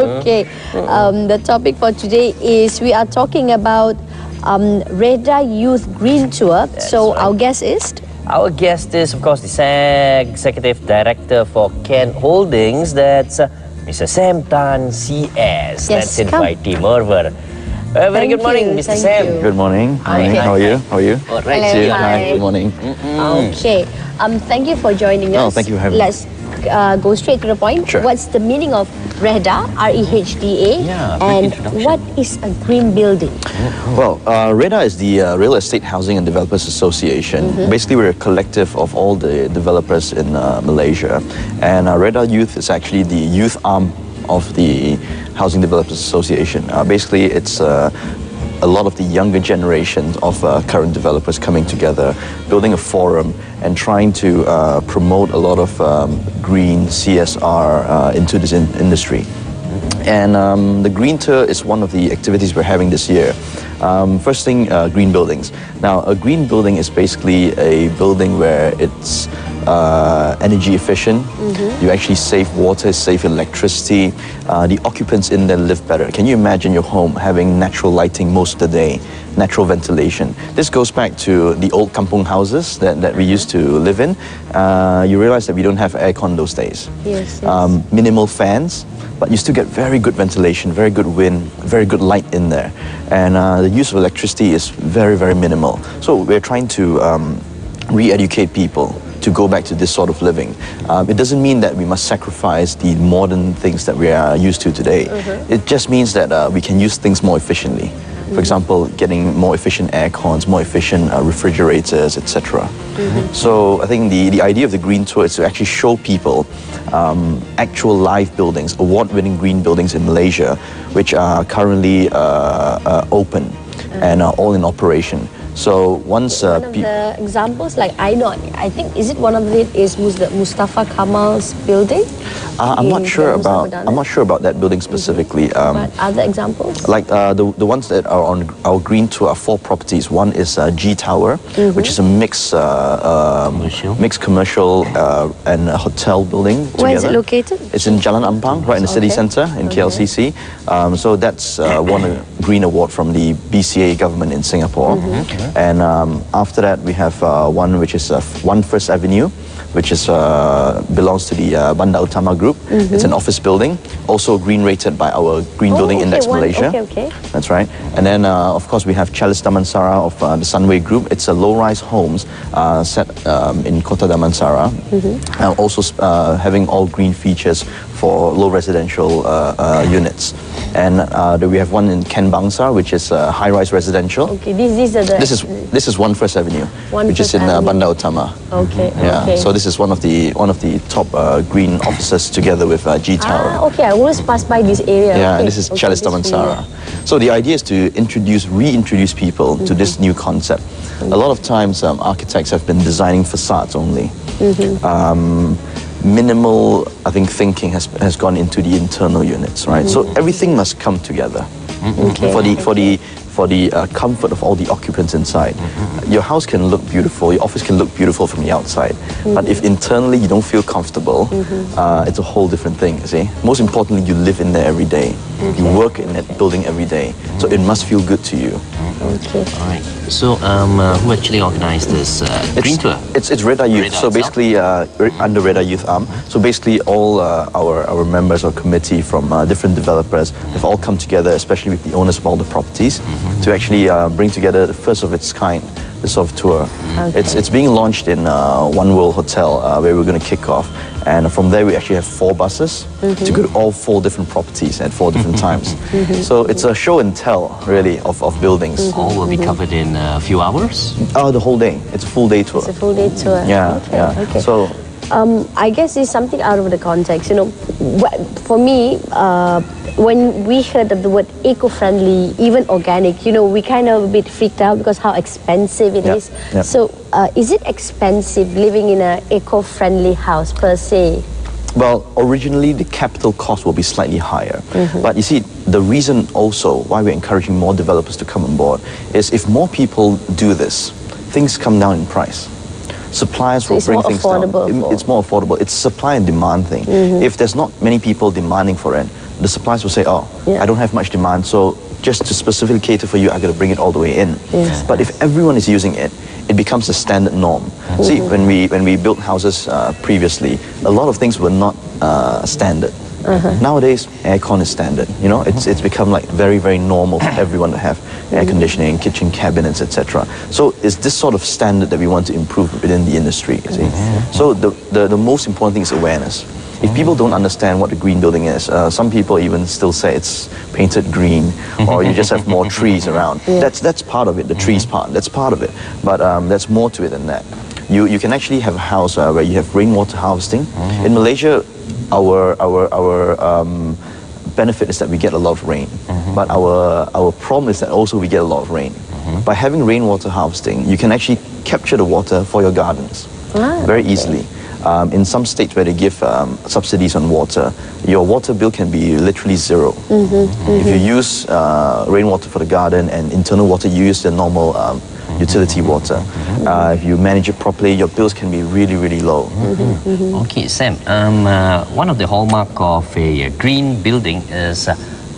Okay. The topic for today is we are talking about Reda Youth Green Tour. So our guest is? Our guest is, of course, the Executive Director for Ken Holdings. That's Mr. Sam Tan CS. Let's invite him over. Very good morning, Mr. Sam. Good morning. Hi. How are you? How are you? All right. Hello. Hi. Good morning. Okay. Thank you for joining us. Oh, thank you for having me. Let's go straight to the point. Sure. What's the meaning of REHDA, R-E-H-D-A, Yeah, and introduction. what is a green building? Well, REHDA is the Real Estate Housing and Developers Association. Basically, we're a collective of all the developers in Malaysia. And REHDA Youth is actually the youth arm of the Housing Developers Association. Basically, it's a lot of the younger generations of current developers coming together, building a forum and trying to promote a lot of green CSR into this industry. And the Green Tour is one of the activities we're having this year. First thing, green buildings. Now, a green building is basically a building where it's energy efficient. You actually save water, save electricity. The occupants in there live better. Can you imagine your home having natural lighting most of the day, natural ventilation? This goes back to the old kampung houses that we used to live in. You realize that we don't have aircon those days. Yes. Minimal fans, but you still get very good ventilation, very good wind, very good light in there. And the use of electricity is very, very minimal. So we're trying to re-educate people to go back to this sort of living. It doesn't mean that we must sacrifice the modern things that we are used to today. It just means that we can use things more efficiently. For example, getting more efficient air cons, more efficient refrigerators, etc. So I think the idea of the Green Tour is to actually show people actual live buildings, award-winning green buildings in Malaysia, which are currently open and are all in operation. So once One of the examples, like I think, is it one of it is Mustafa Kamal's building? I'm not in sure Mustafa about Dana? that building specifically. But other examples? Like the ones that are on our Green Tour are 4 properties. One is G Tower, which is a mixed commercial and hotel building together. Where is it located? It's in Jalan Ampang, right in the city centre in KLCC. So that's won a Green Award from the BCA government in Singapore. And after that, we have one which is One First Avenue, which is belongs to the Bandar Utama Group. It's an office building, also green rated by our Green Building Index Malaysia. Okay. That's right. And then, of course, we have Chalice Damansara of the Sunway Group. It's a low-rise homes set in Kota Damansara. Also having all green features for low residential units. And then we have one in Ken Bangsar, which is high-rise residential. Okay, these are the... This is One First Avenue, which is in Bandar Utama. Okay. Yeah. Okay. So this is one of the top green offices together with G Tower. Okay, I always pass by this area. Yeah, okay. and this is Chalice this Damansara. So the idea is to reintroduce people to this new concept. A lot of times architects have been designing facades only. Minimal, I think, thinking has gone into the internal units, right? So everything must come together for the comfort of all the occupants inside. Your house can look beautiful, your office can look beautiful from the outside, but if internally you don't feel comfortable, it's a whole different thing, you see. Most importantly, you live in there every day. You work in that building every day, so it must feel good to you. Okay. All right. So, who actually organized this Green Tour? It's Reda Youth. Reda So itself? basically, under Reda Youth arm. So basically, all our members or committee from different developers have all come together, especially with the owners of all the properties, to actually bring together the first of its kind, this sort of tour. It's being launched in One World Hotel, where we're going to kick off. And from there, we actually have 4 buses to go to all 4 different properties at 4 different times. So it's a show and tell, really, of buildings. All will be covered in a few hours. The whole day. It's a full day tour. It's a full day tour. Yeah, Okay. yeah. Okay. So I guess it's something out of the context. You know, for me, when we heard of the word eco-friendly, even organic, you know, we kind of a bit freaked out because how expensive it is. Yep. So, is it expensive living in an eco-friendly house per se? Well, originally the capital cost will be slightly higher. But you see, the reason also why we're encouraging more developers to come on board is if more people do this, things come down in price. Suppliers will bring things down. It's more affordable. It's a supply and demand thing. If there's not many people demanding for it, the suppliers will say, oh, Yeah. I don't have much demand, so just to specifically cater for you, I got to bring it all the way in. Yes. But if everyone is using it, it becomes a standard norm. See, when we built houses previously, a lot of things were not standard. Nowadays, aircon is standard. You know, it's become like very, very normal for everyone to have air conditioning, kitchen cabinets, etc. So it's this sort of standard that we want to improve within the industry. You see, so the most important thing is awareness. If people don't understand what the green building is, some people even still say it's painted green, or you just have more trees around. That's part of it. The trees part, that's part of it. But there's more to it than that. You can actually have a house where you have rainwater harvesting. In Malaysia, our benefit is that we get a lot of rain, but our problem is that also we get a lot of rain. By having rainwater harvesting, you can actually capture the water for your gardens very easily. In some states where they give subsidies on water, your water bill can be literally zero. If you use rainwater for the garden and internal water, you use the normal utility water. If you manage it properly, your bills can be really, really low. Okay, Sam, one of the hallmark of a green building is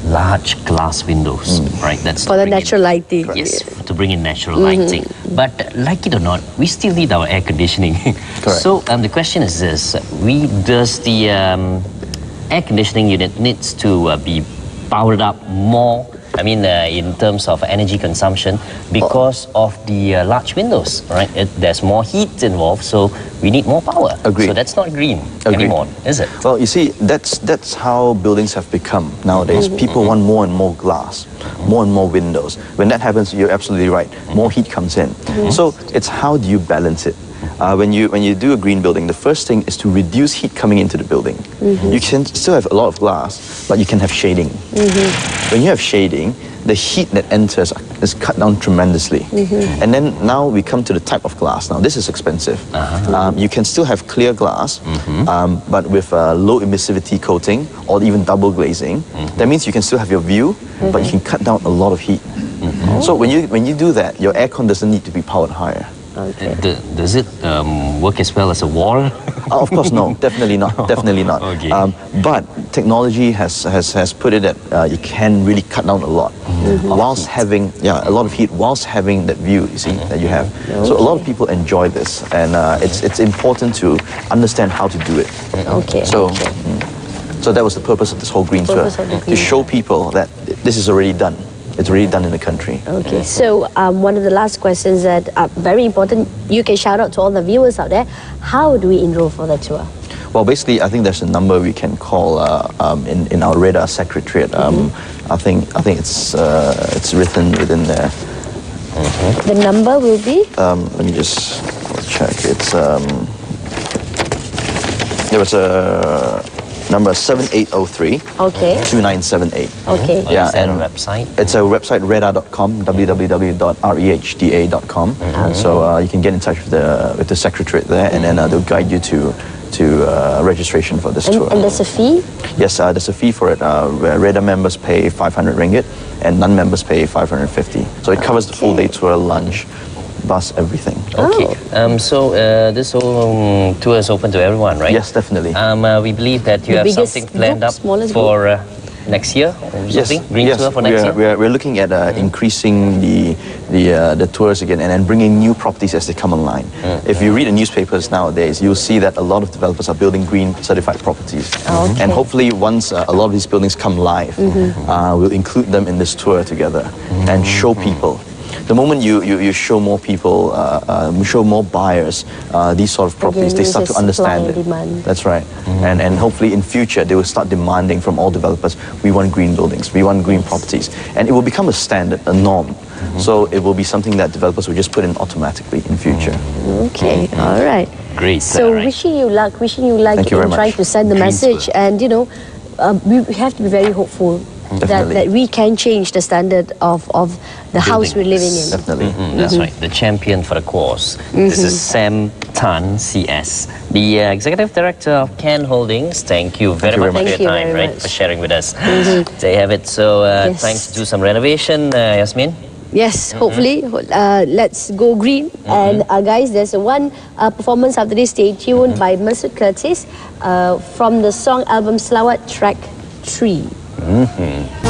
large glass windows, right? That's For the natural lighting. Yes, to bring in natural lighting. But like it or not, we still need our air conditioning. So the question is this: does the air conditioning unit needs to be powered up more? I mean, in terms of energy consumption, because of the large windows, right? There's more heat involved, so we need more power. Agreed. So that's not green anymore, is it? Well, you see, that's how buildings have become nowadays. People want more and more glass, more and more windows. When that happens, you're absolutely right. More heat comes in. So it's how do you balance it? When you do a green building, the first thing is to reduce heat coming into the building. You can still have a lot of glass, but you can have shading. When you have shading, the heat that enters is cut down tremendously. And then now we come to the type of glass. Now this is expensive. You can still have clear glass, but with low emissivity coating or even double glazing. That means you can still have your view, but you can cut down a lot of heat. So when you do that, your aircon doesn't need to be powered higher. Okay. Does it work as well as a wall? Of course, no, definitely not, definitely not. Okay. But technology has put it that you can really cut down a lot, whilst having a lot of heat, whilst having that view, you see, that you have. So a lot of people enjoy this, and it's important to understand how to do it. Okay. So, so that was the purpose of this whole green tour, Purpose of the to green. show people that this is already done. It's already done in the country. Okay, so one of the last questions that are very important, you can shout out to all the viewers out there. How do we enroll for the tour? Well, basically, I think there's a number we can call in our radar secretariat. I think it's written within there. The number will be? Let me just check. It's there was a number 7803 Okay. 2978. Okay. Yeah, Is that a and website? it's a website, rehda.com, www.rehda.com. So you can get in touch with the secretariat there, and then they'll guide you to registration for this tour. And there's a fee? Yes, there's a fee for it. Rehda members pay 500 ringgit, and non-members pay 550. So it covers the full day tour, lunch, bus, everything. Okay. So this whole tour is open to everyone, right? Yes, definitely. We believe that you The have biggest something planned group, up smallest for next year or something? Green tour for next year? We're looking at increasing the tours again, and then bringing new properties as they come online. If you read the newspapers nowadays, you'll see that a lot of developers are building green certified properties. Okay. And hopefully once a lot of these buildings come live, we'll include them in this tour together and show people. The moment you show more people, show more buyers these sort of properties, Again, they start to there's a understand supply it. and demand. That's right. And hopefully in future they will start demanding from all developers, we want green buildings, we want green properties. And it will become a standard, a norm. So it will be something that developers will just put in automatically in future. Okay, all right. Great. So right. wishing you luck Thank you in very trying much. to send the Green message, tour. and we have to be very hopeful Definitely. that we can change the standard of the house we're living in. Definitely. That's right, the champion for the cause. This is Sam Tan, CS, the Executive Director of Ken Holdings. Thank you very much for Thank your you time, very right, much. for sharing with us. There you have it. So, Yes. trying to do some renovation, Yasmin. Yes, hopefully, let's go green. And guys, there's one performance after this. Stay tuned by Masood Curtis from the song album Selawat track 3. Mm-hmm.